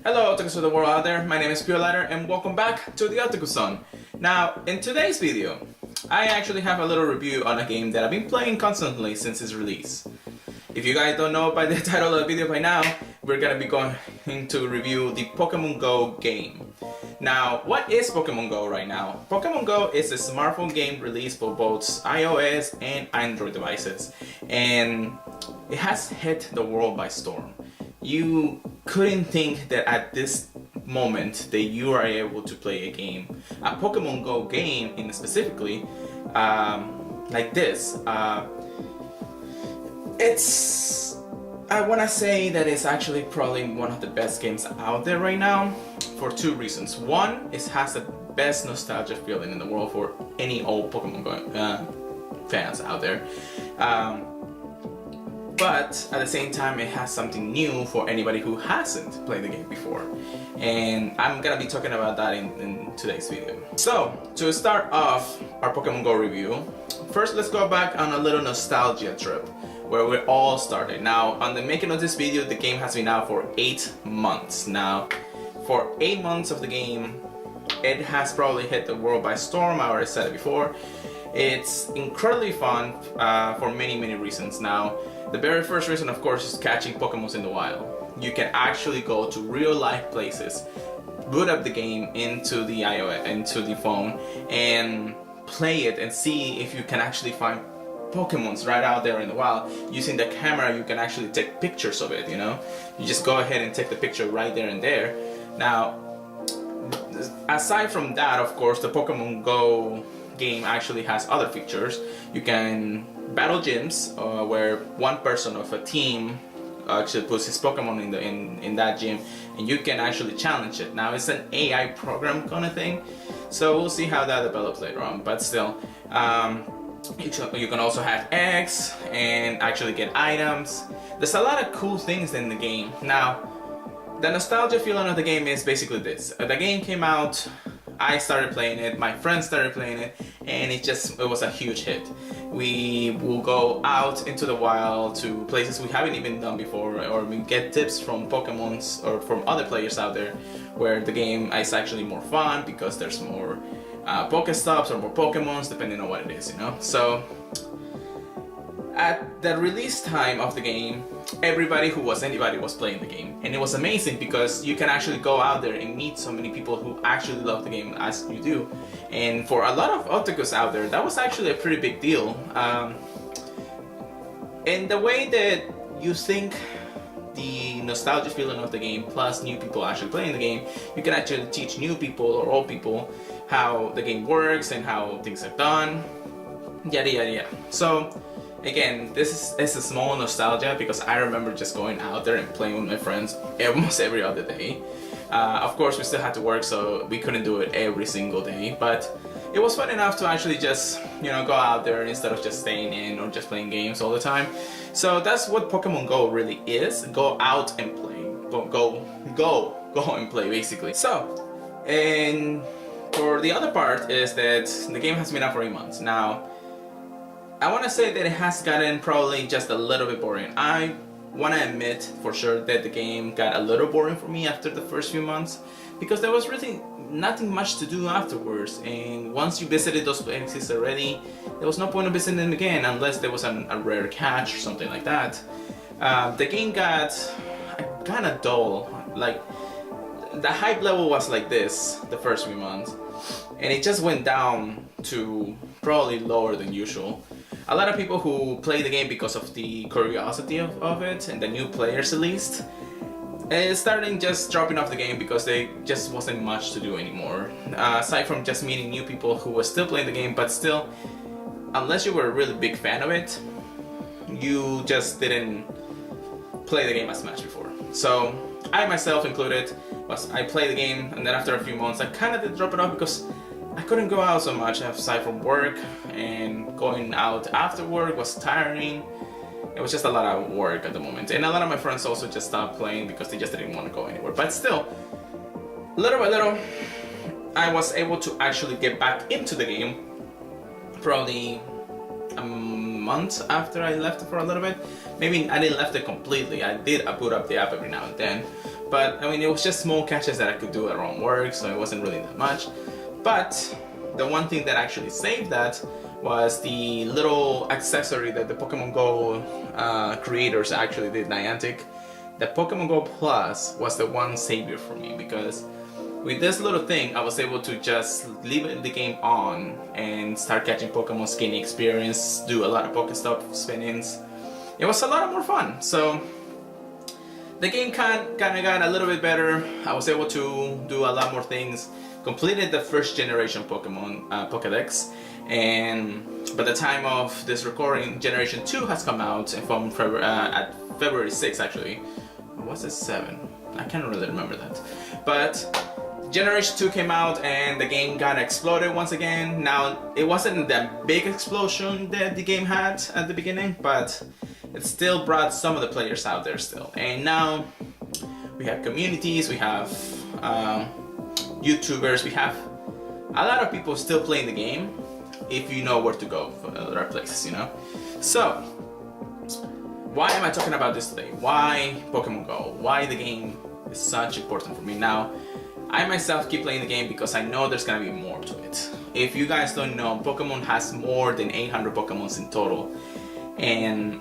Hello Otakus of the world out there, my name is A-lia and welcome back to the OtakuZone. Now, in today's video, I actually have a little review on a game that I've been playing constantly since its release. If you guys don't know by the title of the video by now, we're gonna be going to review the Pokemon Go game. Now, what is Pokemon Go right now? Pokemon Go is a smartphone game released for both iOS and Android devices, and it has hit the world by storm. You couldn't think that at this moment that you are able to play a game, a Pokemon Go game in specifically, like this. I want to say that it's actually probably one of the best games out there right now for two reasons. One, it has the best nostalgia feeling in the world for any old Pokemon Go fans out there. But at the same time, it has something new for anybody who hasn't played the game before. And I'm gonna be talking about that in today's video. So, to start off our Pokemon Go review, first let's go back on a little nostalgia trip where we all started. Now, on the making of this video, the game has been out for 8 months. Now, for 8 months of the game, it has probably hit the world by storm. I already said it before. It's incredibly fun for many reasons. Now, the very first reason, of course, is catching Pokemons in the wild. You can actually go to real life places, boot up the game into the iOS, into the phone, and play it and see if you can actually find Pokemons right out there in the wild. Using the camera, you can actually take pictures of it, you know? You just go ahead and take the picture right there and there. Now, aside from that, of course, the Pokemon Go game actually has other features. You can battle gyms where one person of a team actually puts his Pokemon in that gym, and you can actually challenge it. Now, it's an AI program kind of thing, so we'll see how that develops later on, but still, you can also have eggs and actually get items. There's a lot of cool things in the game. Now, the nostalgia feeling of the game is basically this. The game came out, I started playing it, my friends started playing it, and it was a huge hit. We will go out into the wild to places we haven't even done before, or we get tips from Pokemons or from other players out there where the game is actually more fun because there's more Pokestops or more Pokemons depending on what it is, you know? So, at the release time of the game, anybody was playing the game, and it was amazing because you can actually go out there and meet so many people who actually love the game as you do. And for a lot of otakus out there, that was actually a pretty big deal. And the way that you think the nostalgia feeling of the game plus new people actually playing the game, you can actually teach new people or old people how the game works and how things are done, yada yada yada. So again, this is a small nostalgia because I remember just going out there and playing with my friends almost every other day. Of course, we still had to work, so we couldn't do it every single day, but it was fun enough to actually just, you know, go out there instead of just staying in or just playing games all the time. So that's what Pokemon Go really is. Go out and play. Go and play, basically. So, and for the other part is that the game has been out for 8 months. Now, I want to say that it has gotten probably just a little bit boring. I want to admit for sure that the game got a little boring for me after the first few months because there was really nothing much to do afterwards, and once you visited those places already, there was no point of visiting them again unless there was a rare catch or something like that. The game got kind of dull. Like, the hype level was like this the first few months, and it just went down to probably lower than usual. A lot of people who play the game because of the curiosity of it, and the new players at least, it's starting just dropping off the game because there just wasn't much to do anymore. Aside from just meeting new people who were still playing the game, but still, unless you were a really big fan of it, you just didn't play the game as much before. So, I myself included, I played the game, and then after a few months I kind of did drop it off because I couldn't go out so much aside from work, and going out after work was tiring. It was just a lot of work at the moment, and a lot of my friends also just stopped playing because they just didn't want to go anywhere. But still, little by little, I was able to actually get back into the game probably a month after I left it for a little bit. Maybe I didn't left it completely. I did boot up the app every now and then, But I mean, it was just small catches that I could do around work, so it wasn't really that much. But the one thing that actually saved that was the little accessory that the Pokemon Go creators actually did, Niantic. The Pokemon Go Plus was the one savior for me, because with this little thing I was able to just leave the game on and start catching Pokemon, skinny experience, do a lot of Pokestop spin-ins. It was a lot more fun. So the game kind of got a little bit better. I was able to do a lot more things, completed the first generation Pokemon Pokedex, and by the time of this recording, Generation 2 has come out from at February 6th actually. Or was it 7? I can't really remember that. But Generation 2 came out and the game got exploded once again. Now, it wasn't that big explosion that the game had at the beginning, but it still brought some of the players out there still. And now we have communities, we have YouTubers, we have a lot of people still playing the game if you know where to go for the right places, you know? So, why am I talking about this today? Why Pokemon Go? Why the game is such important for me? Now, I myself keep playing the game because I know there's gonna be more to it. If you guys don't know, Pokemon has more than 800 Pokemons in total. And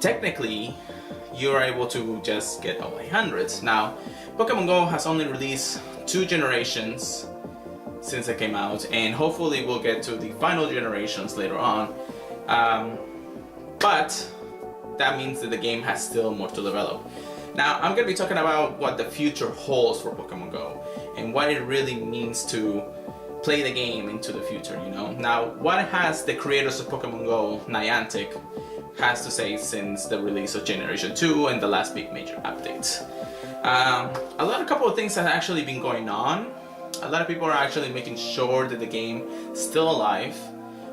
technically, you're able to just get all 800. Now, Pokemon Go has only released 2 generations since it came out, and hopefully we'll get to the final generations later on. But that means that the game has still more to develop. Now, I'm going to be talking about what the future holds for Pokemon Go and what it really means to play the game into the future, you know? Now, what has the creators of Pokemon Go, Niantic, has to say since the release of Generation 2 and the last big major update? A couple of things have actually been going on. A lot of people are actually making sure that the game is still alive.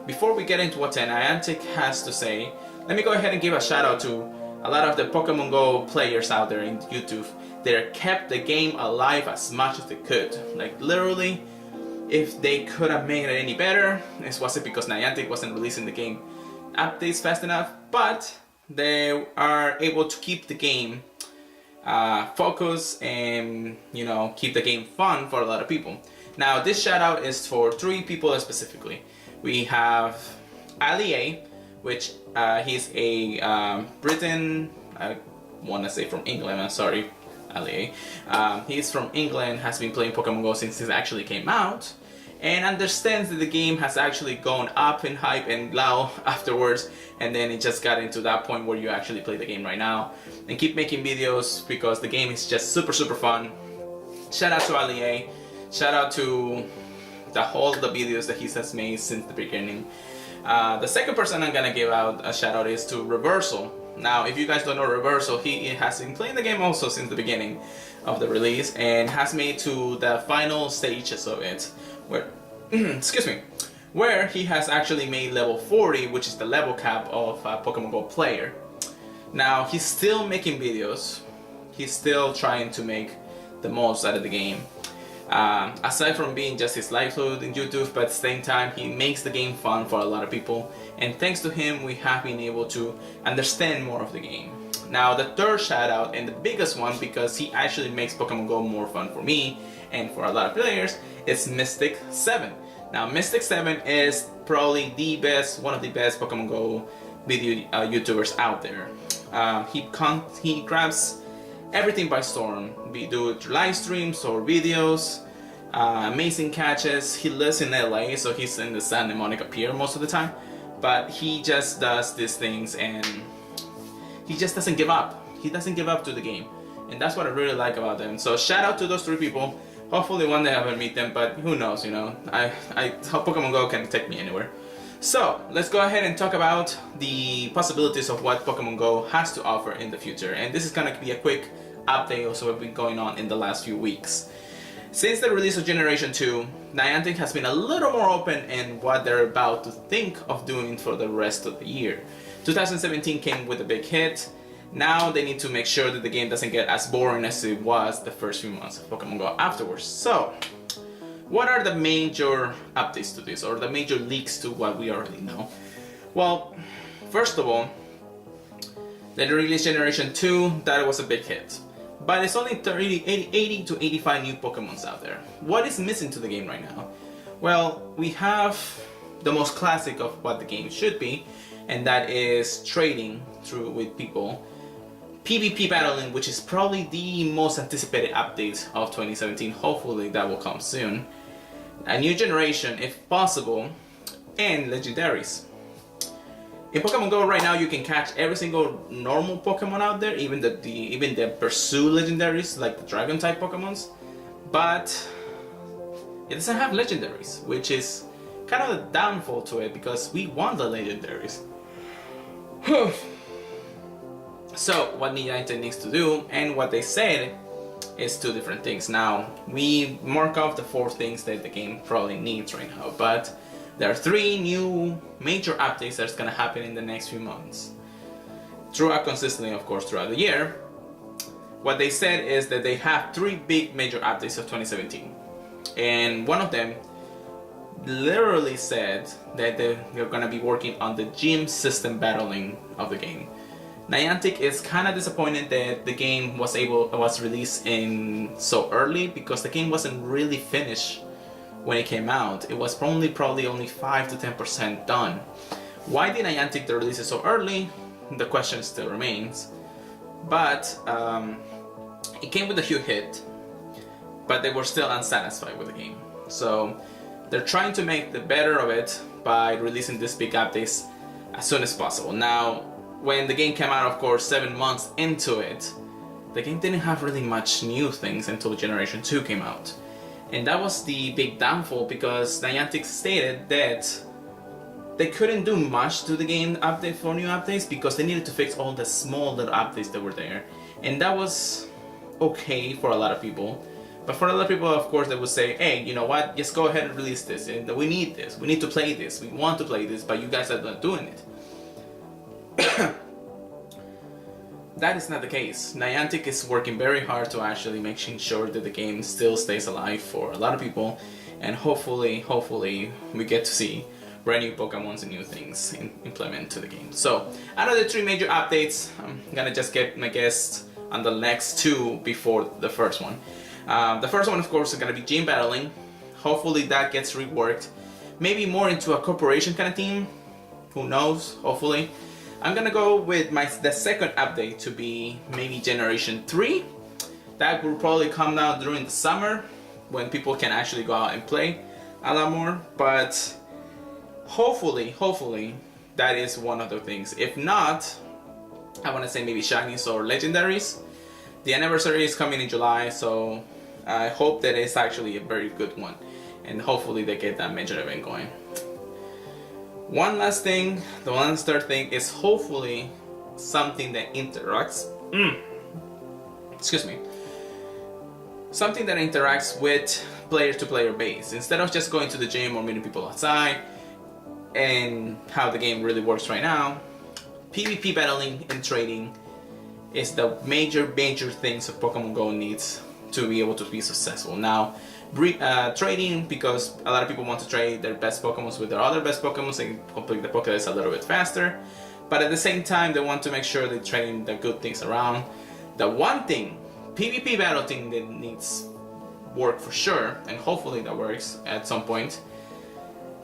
Before we get into what Niantic has to say, let me go ahead and give a shout out to a lot of the Pokemon Go players out there in YouTube that kept the game alive as much as they could. Like literally, if they could have made it any better, it wasn't because Niantic wasn't releasing the game updates fast enough, but they are able to keep the game focused and, you know, keep the game fun for a lot of people. Now, this shout out is for 3 people specifically. We have A-lia, which he's a Briton, I want to say from England, I'm sorry, A-lia. He's from England, has been playing Pokemon Go since it actually came out, and understands that the game has actually gone up in hype and low afterwards, and then it just got into that point where you actually play the game right now and keep making videos because the game is just super fun. Shout out to A-lia, shout out to the videos that he has made since the beginning. The second person I'm gonna give out a shout out is to Reversal. Now, if you guys don't know Reversal, he has been playing the game also since the beginning of the release and has made to the final stages of it, where excuse me, where he has actually made level 40, which is the level cap of a Pokemon Go player. Now, he's still making videos, he's still trying to make the most out of the game. Aside from being just his livelihood in YouTube, but at the same time he makes the game fun for a lot of people, and thanks to him we have been able to understand more of the game. Now, the third shout out, and the biggest one because he actually makes Pokemon Go more fun for me and for a lot of players, is Mystic7. Now, Mystic7 is probably one of the best Pokemon Go video YouTubers out there. He grabs everything by storm. We do live streams or videos, amazing catches. He lives in LA, so he's in the Santa Monica Pier most of the time, but he just does these things and he just doesn't give up. He doesn't give up to the game, and that's what I really like about them. So shout out to those 3 people. Hopefully one day I will meet them, but who knows, you know. I hope Pokemon Go can take me anywhere. So let's go ahead and talk about the possibilities of what Pokemon Go has to offer in the future. And this is gonna be a quick update also what's been going on in the last few weeks. Since the release of Generation 2, Niantic has been a little more open in what they're about to think of doing for the rest of the year. 2017 came with a big hit. Now they need to make sure that the game doesn't get as boring as it was the first few months of Pokemon Go afterwards. So, what are the major updates to this, or the major leaks to what we already know? Well, first of all, they released Generation 2, that was a big hit. but it's only 80 to 85 new Pokemons out there. What is missing to the game right now? Well, we have the most classic of what the game should be, and that is trading with people. PvP battling, which is probably the most anticipated update of 2017. Hopefully that will come soon. A new generation, if possible, and legendaries. In Pokemon Go right now, you can catch every single normal Pokemon out there, even the Pursue legendaries, like the Dragon type Pokemons, but it doesn't have legendaries, which is kind of a downfall to it because we want the legendaries. So what Niantic needs to do, and what they said, is two different things. Now, we mark off the 4 things that the game probably needs right now, but there are 3 new major updates that's gonna happen in the next few months. Throughout consistently, of course, throughout the year. What they said is that they have 3 big major updates of 2017. And one of them literally said that they're gonna be working on the gym system battling of the game. Niantic is kind of disappointed that the game was released in so early, because the game wasn't really finished when it came out. It was probably only 5 to 10% done. Why did Niantic release it so early? The question still remains. But it came with a huge hit, but they were still unsatisfied with the game. So they're trying to make the better of it by releasing these big updates as soon as possible. Now, when the game came out, of course, 7 months into it, the game didn't have really much new things until Generation 2 came out. And that was the big downfall, because Niantic stated that they couldn't do much to the game update for new updates because they needed to fix all the small little updates that were there. And that was okay for a lot of people. But for a lot of people, of course, they would say, hey, you know what, just go ahead and release this. And we need this. We need to play this. We want to play this, but you guys are not doing it. That is not the case. Niantic is working very hard to actually making sure that the game still stays alive for a lot of people, and hopefully we get to see brand new Pokemons and new things implemented to the game. So out of the 3 major updates, I'm gonna just get my guests on the next 2 before the first one. The first one, of course, is gonna be gym battling. Hopefully that gets reworked, maybe more into a corporation kind of theme. Who knows? Hopefully. I'm gonna go with the second update to be maybe Generation 3. That will probably come out during the summer when people can actually go out and play a lot more. But hopefully that is one of the things. If not, I want to say maybe shinies or legendaries. The anniversary is coming in July, so I hope that it's actually a very good one, and hopefully they get that major event going. One last thing, the third thing is hopefully something that interacts. Excuse me. Something that interacts with player-to-player base. Instead of just going to the gym or meeting people outside, and how the game really works right now, PvP battling and trading is the major things that Pokemon Go needs to be able to be successful. Now, trading, because a lot of people want to trade their best Pokemon with their other best Pokemon and complete the Pokédex a little bit faster, but at the same time they want to make sure they're trading the good things around. The one thing, PvP battle thing, that needs work for sure, and hopefully that works at some point.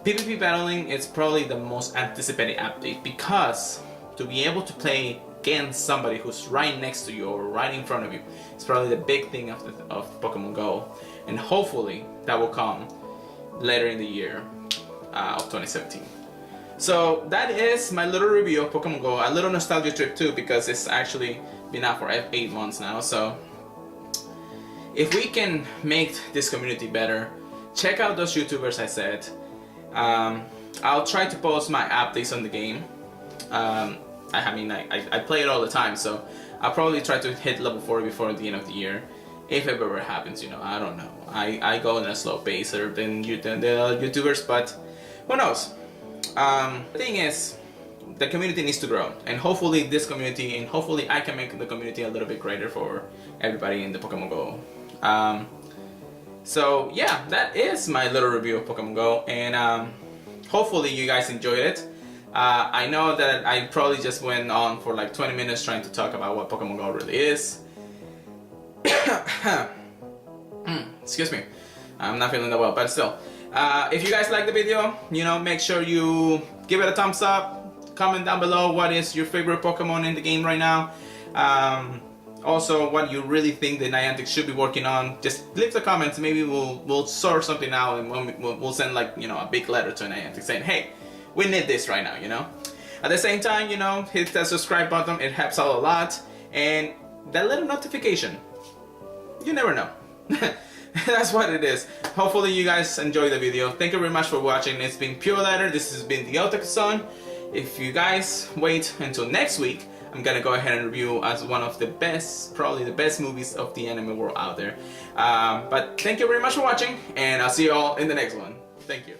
PvP battling is probably the most anticipated update, because to be able to play against somebody who's right next to you or right in front of you, it's probably the big thing of Pokemon Go. And hopefully that will come later in the year of 2017. So that is my little review of Pokemon Go. A little nostalgia trip too, because it's actually been out for 8 months now. So if we can make this community better, check out those YouTubers I said. I'll try to post my updates on the game. I play it all the time, so I'll probably try to hit level 40 before the end of the year. If it ever happens, you know, I don't know. I go in a slow pace than the other YouTubers, but who knows? The thing is, the community needs to grow, and hopefully this community, and hopefully I can make the community a little bit greater for everybody in the Pokemon Go. So yeah, that is my little review of Pokemon Go, and hopefully you guys enjoyed it. I know that I probably just went on for like 20 minutes trying to talk about what Pokemon Go really is. Excuse me. I'm not feeling that well, but still. If you guys like the video, you know, make sure you give it a thumbs up. Comment down below what is your favorite Pokemon in the game right now. Also, what you really think the Niantic should be working on. Just leave the comments. Maybe we'll sort something out, and we'll send, like, you know, a big letter to Niantic saying, hey, we need this right now, you know. At the same time, you know, hit that subscribe button. It helps out a lot, and that little notification. You never know. That's what it is. Hopefully you guys enjoyed the video. Thank you very much for watching. It's been Pure Letter. This has been the OtakuZone. If you guys wait until next week, I'm gonna go ahead and review as one of the best, probably the best movies of the anime world out there. But thank you very much for watching, and I'll see you all in the next one. Thank you.